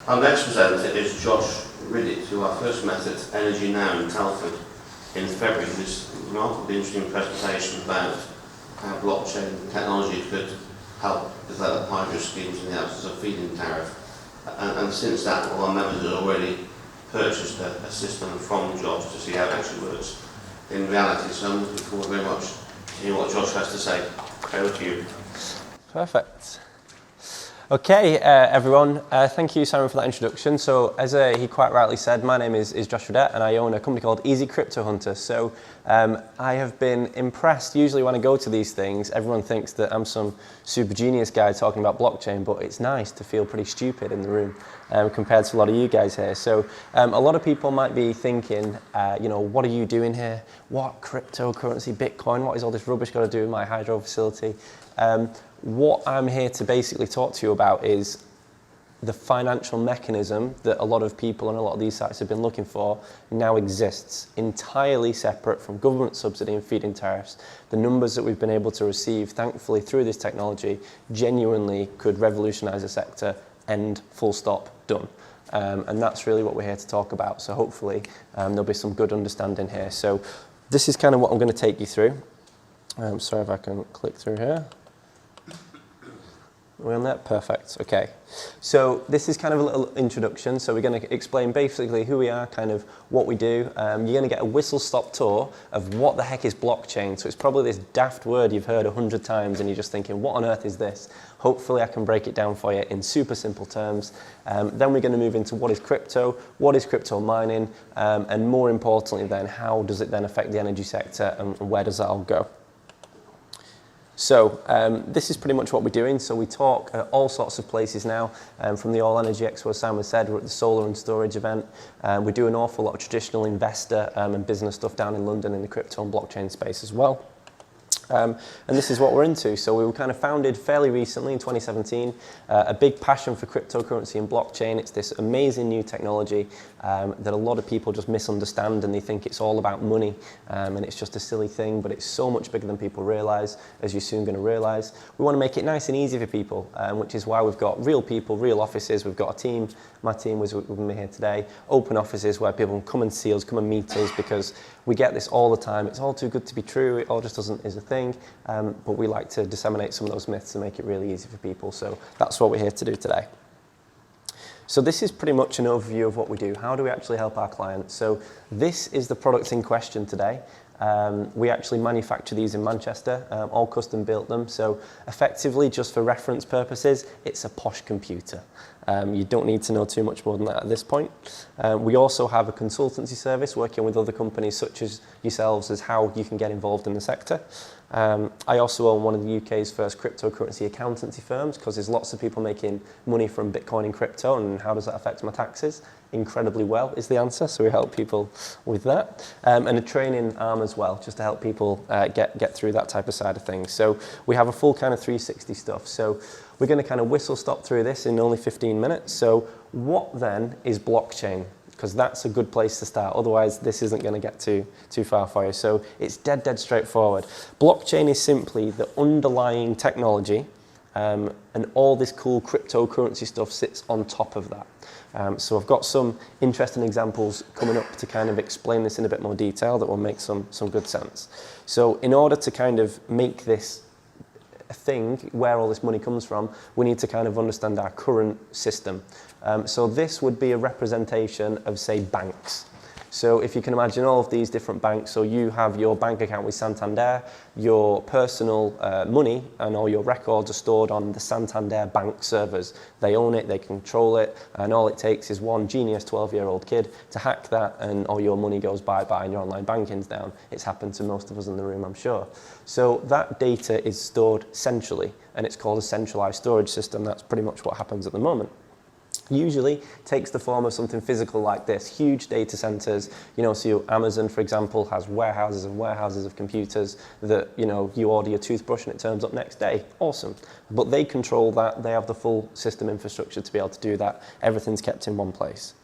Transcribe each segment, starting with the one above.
Our next presenter is Josh Riddett, who I first met at Energy Now in Telford in February. This remarkably interesting presentation about how blockchain technology could help develop hydro schemes in the absence of feed-in tariff. And since that, all our members have already purchased a system from Josh to see how it actually works in reality. So I'm looking forward very much to hear what Josh has to say. Over to you. Perfect. Okay, everyone, thank you, Simon, for that introduction. So, as he quite rightly said, my name is Josh Riddett, and I own a company called Easy Crypto Hunter. So, I have been impressed. Usually when I go to these things, everyone thinks that I'm some super genius guy talking about blockchain, but it's nice to feel pretty stupid in the room compared to a lot of you guys here. So, a lot of people might be thinking, what are you doing here? What cryptocurrency, Bitcoin, what is all this rubbish got to do with my hydro facility? What I'm here to basically talk to you about is the financial mechanism that a lot of people and a lot of these sites have been looking for now exists, entirely separate from government subsidy and feed-in tariffs. The numbers that we've been able to receive, thankfully, through this technology genuinely could revolutionise the sector, end, full stop, done. And that's really what we're here to talk about. So hopefully there'll be some good understanding here. So this is kind of what I'm going to take you through. Sorry if I can click through here. We're on that? Perfect. Okay. So this is kind of a little introduction. So we're going to explain basically who we are, kind of what we do. You're going to get a whistle-stop tour of what the heck is blockchain. So it's probably this daft word you've heard 100 times and you're just thinking, what on earth is this? Hopefully I can break it down for you in super simple terms. Then we're going to move into what is crypto mining, and more importantly then, how does it then affect the energy sector and where does that all go? So this is pretty much what we're doing. So we talk at all sorts of places now, from the All Energy Expo, as Simon said, we're at the solar and storage event. We do an awful lot of traditional investor and business stuff down in London in the crypto and blockchain space as well. And this is what we're into. So we were kind of founded fairly recently in 2017, a big passion for cryptocurrency and blockchain. It's this amazing new technology that a lot of people just misunderstand and they think it's all about money and it's just a silly thing, but it's so much bigger than people realize, as you're soon going to realize. We want to make it nice and easy for people, which is why we've got real people, real offices. We've got a team. My team was with me here today. Open offices where people can come and see us, come and meet us, because we get this all the time. It's all too good to be true. It all just is a thing. But we like to disseminate some of those myths and make it really easy for people. So that's what we're here to do today. So this is pretty much an overview of what we do. How do we actually help our clients? So this is the product in question today. We actually manufacture these in Manchester, all custom built them. So effectively, just for reference purposes, it's a posh computer. You don't need to know too much more than that at this point. We also have a consultancy service working with other companies such as yourselves as how you can get involved in the sector. I also own one of the UK's first cryptocurrency accountancy firms, because there's lots of people making money from Bitcoin and crypto, and how does that affect my taxes? Incredibly well is the answer, so we help people with that. And a training arm as well, just to help people get through that type of side of things. So we have a full kind of 360 stuff. So we're going to kind of whistle stop through this in only 15 minutes. So what then is blockchain? Because that's a good place to start. Otherwise, this isn't going to get too far for you. So it's dead straightforward. Blockchain is simply the underlying technology, and all this cool cryptocurrency stuff sits on top of that. So I've got some interesting examples coming up to kind of explain this in a bit more detail that will make some good sense. So in order to kind of make this a thing, where all this money comes from, we need to kind of understand our current system. So this would be a representation of, say, banks. So if you can imagine all of these different banks, so you have your bank account with Santander, your personal money and all your records are stored on the Santander bank servers. They own it, they control it, and all it takes is one genius 12-year-old kid to hack that and all your money goes bye-bye and your online banking's down. It's happened to most of us in the room, I'm sure. So that data is stored centrally, and it's called a centralized storage system. That's pretty much what happens at the moment. Usually takes the form of something physical like this, huge data centers. So Amazon, for example, has warehouses and warehouses of computers that, you order your toothbrush and it turns up next day. Awesome. But they control that. They have the full system infrastructure to be able to do that. Everything's kept in one place.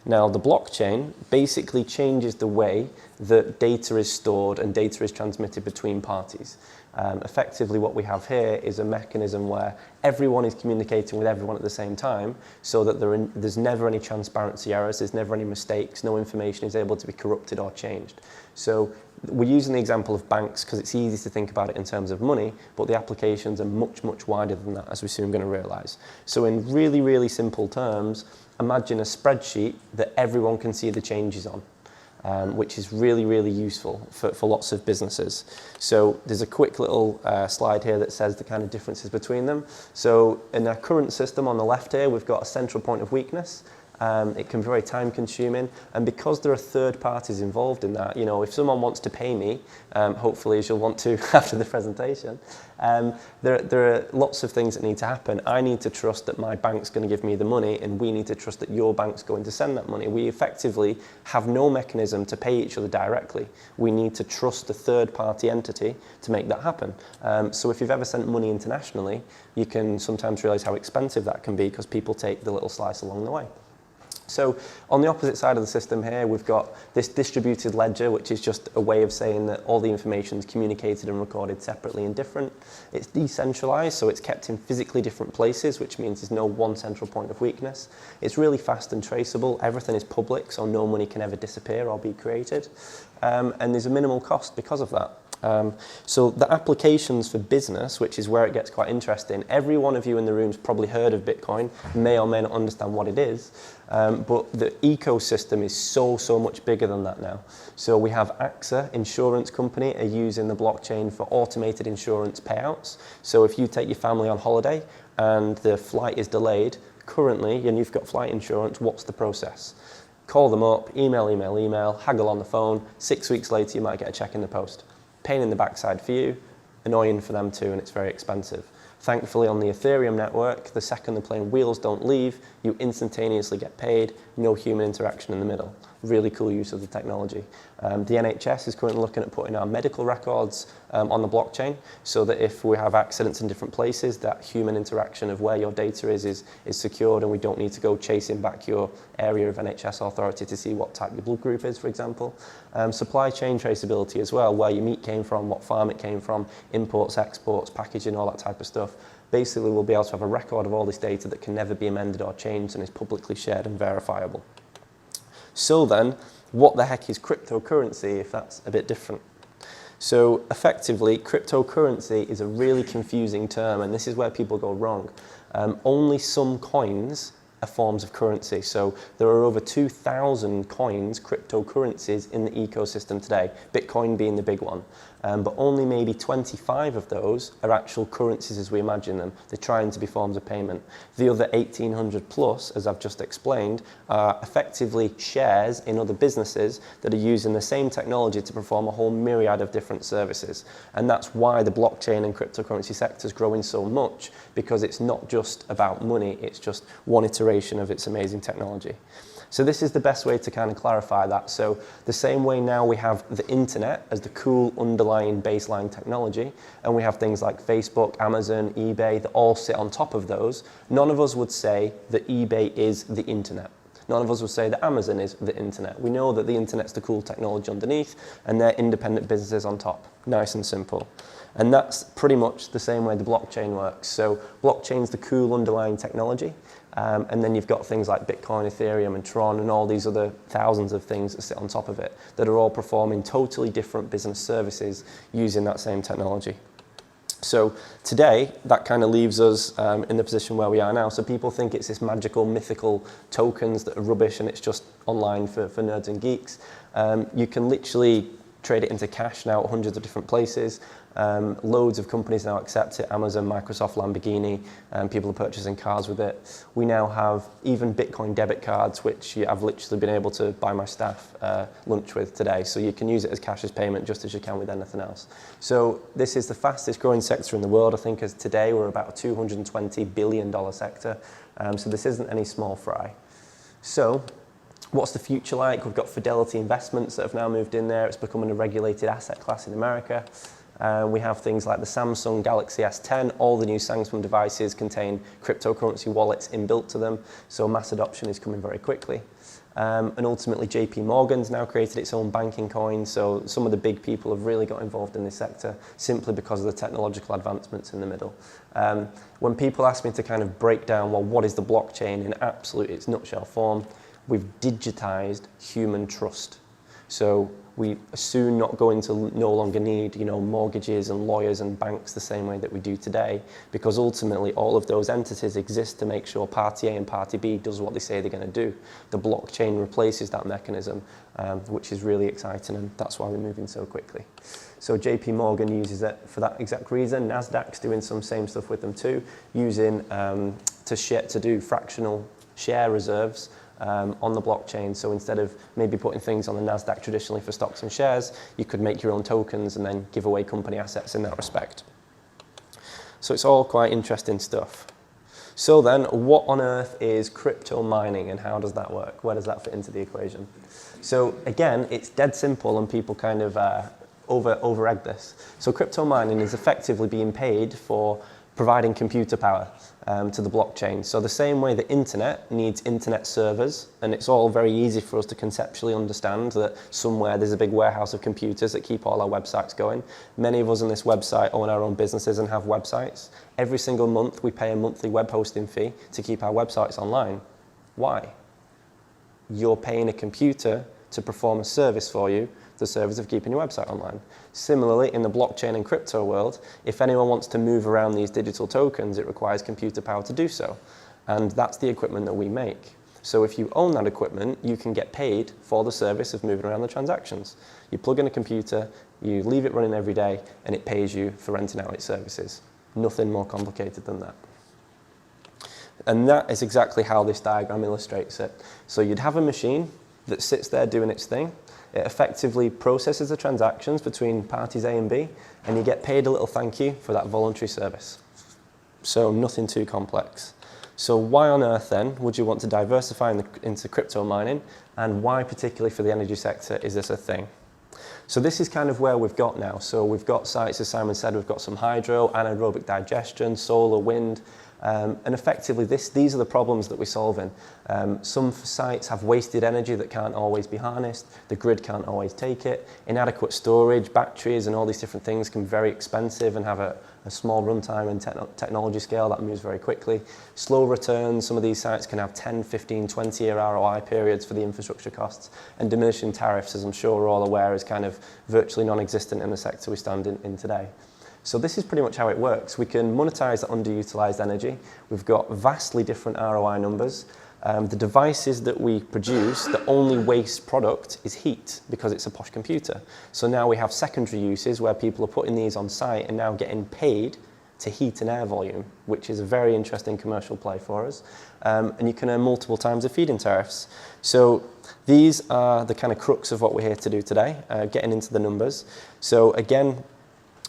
Now, the blockchain basically changes the way that data is stored and data is transmitted between parties. Effectively, what we have here is a mechanism where everyone is communicating with everyone at the same time, so that there's never any transparency errors, there's never any mistakes, no information is able to be corrupted or changed. So we're using the example of banks because it's easy to think about it in terms of money, but the applications are much, much wider than that, as we're soon going to realise. So in really, really simple terms, imagine a spreadsheet that everyone can see the changes on. Which is really, really useful for lots of businesses. So there's a quick little slide here that says the kind of differences between them. So in our current system on the left here, we've got a central point of weakness. It can be very time consuming, and because there are third parties involved in that, you know, if someone wants to pay me, hopefully as you'll want to after the presentation, there are lots of things that need to happen. I need to trust that my bank's going to give me the money, and we need to trust that your bank's going to send that money. We effectively have no mechanism to pay each other directly. We need to trust a third party entity to make that happen. So if you've ever sent money internationally, you can sometimes realise how expensive that can be because people take the little slice along the way. So on the opposite side of the system here, we've got this distributed ledger, which is just a way of saying that all the information is communicated and recorded separately and different. It's decentralized, so it's kept in physically different places, which means there's no one central point of weakness. It's really fast and traceable. Everything is public, so no money can ever disappear or be created. And there's a minimal cost because of that. So the applications for business, which is where it gets quite interesting, every one of you in the room's probably heard of Bitcoin, may or may not understand what it is, but the ecosystem is so much bigger than that now. So we have AXA, insurance company, are using the blockchain for automated insurance payouts. So if you take your family on holiday and the flight is delayed, currently, and you've got flight insurance, what's the process? Call them up, email, haggle on the phone, 6 weeks later you might get a check in the post. Pain in the backside for you, annoying for them too, and it's very expensive. Thankfully on the Ethereum network, the second the plane wheels don't leave, you instantaneously get paid, no human interaction in the middle. Really cool use of the technology. The NHS is currently looking at putting our medical records on the blockchain, so that if we have accidents in different places, that human interaction of where your data is secured, and we don't need to go chasing back your area of NHS authority to see what type your blood group is, for example. Supply chain traceability as well, where your meat came from, what farm it came from, imports, exports, packaging, all that type of stuff. Basically, we'll be able to have a record of all this data that can never be amended or changed and is publicly shared and verifiable. So then, what the heck is cryptocurrency if that's a bit different? So effectively, cryptocurrency is a really confusing term, and this is where people go wrong. Only some coins are forms of currency. So there are over 2,000 coins, cryptocurrencies, in the ecosystem today, Bitcoin being the big one. But only maybe 25 of those are actual currencies as we imagine them. They're trying to be forms of payment. The other 1,800 plus, as I've just explained, are effectively shares in other businesses that are using the same technology to perform a whole myriad of different services. And that's why the blockchain and cryptocurrency sector is growing so much, because it's not just about money, it's just one iteration of its amazing technology. So this is the best way to kind of clarify that. So the same way now we have the internet as the cool underlying baseline technology, and we have things like Facebook, Amazon, eBay that all sit on top of those. None of us would say that eBay is the internet. None of us would say that Amazon is the internet. We know that the internet's the cool technology underneath, and they're independent businesses on top. Nice and simple. And that's pretty much the same way the blockchain works. So blockchain's the cool underlying technology. And then you've got things like Bitcoin, Ethereum, and Tron, and all these other thousands of things that sit on top of it that are all performing totally different business services using that same technology. So today, that kind of leaves us in the position where we are now. So people think it's this magical, mythical tokens that are rubbish and it's just online for nerds and geeks. You can literally trade it into cash now at hundreds of different places. Loads of companies now accept it, Amazon, Microsoft, Lamborghini, people are purchasing cars with it. We now have even Bitcoin debit cards, which I've literally been able to buy my staff lunch with today. So you can use it as cash as payment just as you can with anything else. So this is the fastest growing sector in the world. I think as today we're about a $220 billion sector. So this isn't any small fry. So what's the future like? We've got Fidelity Investments that have now moved in there. It's becoming a regulated asset class in America. We have things like the Samsung Galaxy S10. All the new Samsung devices contain cryptocurrency wallets inbuilt to them, so mass adoption is coming very quickly. And ultimately JP Morgan's now created its own banking coin, so some of the big people have really got involved in this sector simply because of the technological advancements in the middle. When people ask me to kind of break down, well, what is the blockchain in absolute its nutshell form, we've digitized human trust. So we are soon not going to no longer need, mortgages and lawyers and banks the same way that we do today, because ultimately all of those entities exist to make sure party A and party B does what they say they're going to do. The blockchain replaces that mechanism, which is really exciting, and that's why we're moving so quickly. So JP Morgan uses it for that exact reason. Nasdaq's doing some same stuff with them too, using to do fractional share reserves on the blockchain. So instead of maybe putting things on the Nasdaq traditionally for stocks and shares, you could make your own tokens and then give away company assets in that respect. So it's all quite interesting stuff. So then, what on earth is crypto mining and how does that work? Where does that fit into the equation? So again, it's dead simple and people kind of over-egg this. So crypto mining is effectively being paid for providing computer power to the blockchain. So the same way the internet needs internet servers, and it's all very easy for us to conceptually understand that somewhere there's a big warehouse of computers that keep all our websites going. Many of us on this website own our own businesses and have websites. Every single month we pay a monthly web hosting fee to keep our websites online. Why? You're paying a computer to perform a service for you, the service of keeping your website online. Similarly, in the blockchain and crypto world, if anyone wants to move around these digital tokens, it requires computer power to do so. And that's the equipment that we make. So if you own that equipment, you can get paid for the service of moving around the transactions. You plug in a computer, you leave it running every day, and it pays you for renting out its services. Nothing more complicated than that. And that is exactly how this diagram illustrates it. So you'd have a machine that sits there doing its thing. It effectively processes the transactions between parties A and B, and you get paid a little thank you for that voluntary service. So nothing too complex. So why on earth then would you want to diversify into crypto mining, and why particularly for the energy sector is this a thing? So this is kind of where we've got now. So we've got sites, as Simon said, we've got some hydro, anaerobic digestion, solar, wind, and effectively these are the problems that we're solving. Some sites have wasted energy that can't always be harnessed, the grid can't always take it, inadequate storage, batteries and all these different things can be very expensive and have a small runtime and technology scale that moves very quickly. Slow returns, some of these sites can have 10, 15, 20-year ROI periods for the infrastructure costs, and diminishing tariffs, as I'm sure we're all aware, is kind of virtually non-existent in the sector we stand in today. So this is pretty much how it works. We can monetize that underutilized energy. We've got vastly different ROI numbers. The devices that we produce, the only waste product is heat because it's a posh computer. So now we have secondary uses where people are putting these on site and now getting paid to heat and air volume, which is a very interesting commercial play for us. And you can earn multiple times the feed-in tariffs. So these are the kind of crux of what we're here to do today, getting into the numbers. So again,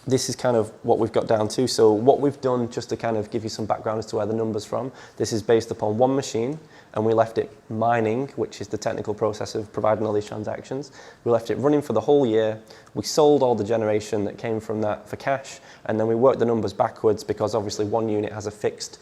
this is kind of what we've got down to. So what we've done, just to kind of give you some background as to where the numbers from, this is based upon one machine, and we left it mining, which is the technical process of providing all these transactions. We left it running for the whole year. We sold all the generation that came from that for cash, and then we worked the numbers backwards because obviously one unit has a fixed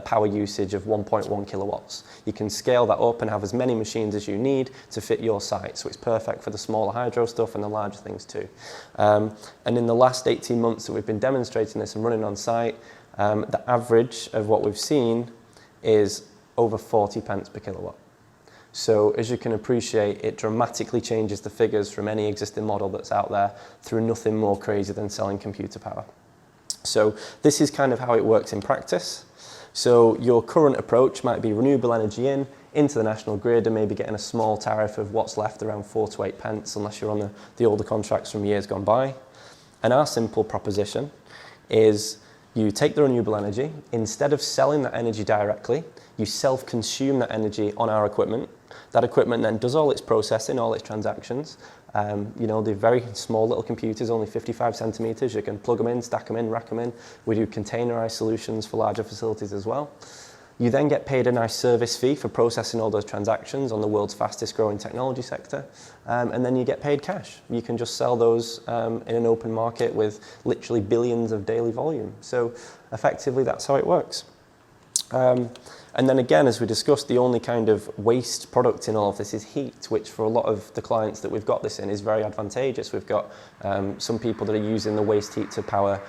power usage of 1.1 kilowatts. You can scale that up and have as many machines as you need to fit your site. So it's perfect for the smaller hydro stuff and the larger things too. And in the last 18 months that we've been demonstrating this and running on site, the average of what we've seen is over 40 pence per kilowatt. So as you can appreciate, it dramatically changes the figures from any existing model that's out there through nothing more crazy than selling computer power. So this is kind of how it works in practice. So your current approach might be renewable energy into the national grid and maybe getting a small tariff of what's left around 4 to 8 pence unless you're on the older contracts from years gone by. And our simple proposition is you take the renewable energy, instead of selling that energy directly, you self-consume that energy on our equipment. That equipment then does all its processing, all its transactions. They're very small little computers, only 55 centimeters. You can plug them in, stack them in, rack them in. We do containerized solutions for larger facilities as well. You then get paid a nice service fee for processing all those transactions on the world's fastest growing technology sector. And then you get paid cash. You can just sell those in an open market with literally billions of daily volume. So effectively, that's how it works. And then again, as we discussed, the only kind of waste product in all of this is heat, which for a lot of the clients that we've got this in is very advantageous. We've got some people that are using the waste heat to power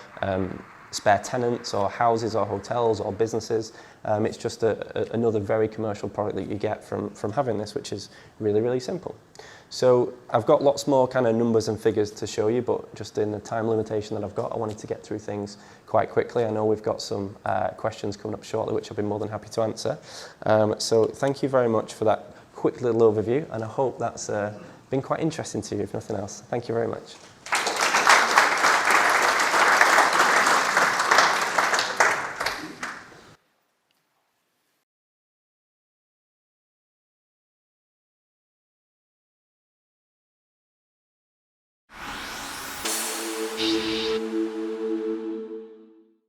spare tenants or houses or hotels or businesses. It's just another very commercial product that you get from having this, which is really, really simple. So I've got lots more kind of numbers and figures to show you, but just in the time limitation that I've got, I wanted to get through things quite quickly. I know we've got some questions coming up shortly, which I'll be more than happy to answer. So thank you very much for that quick little overview, and I hope that's been quite interesting to you, if nothing else. Thank you very much.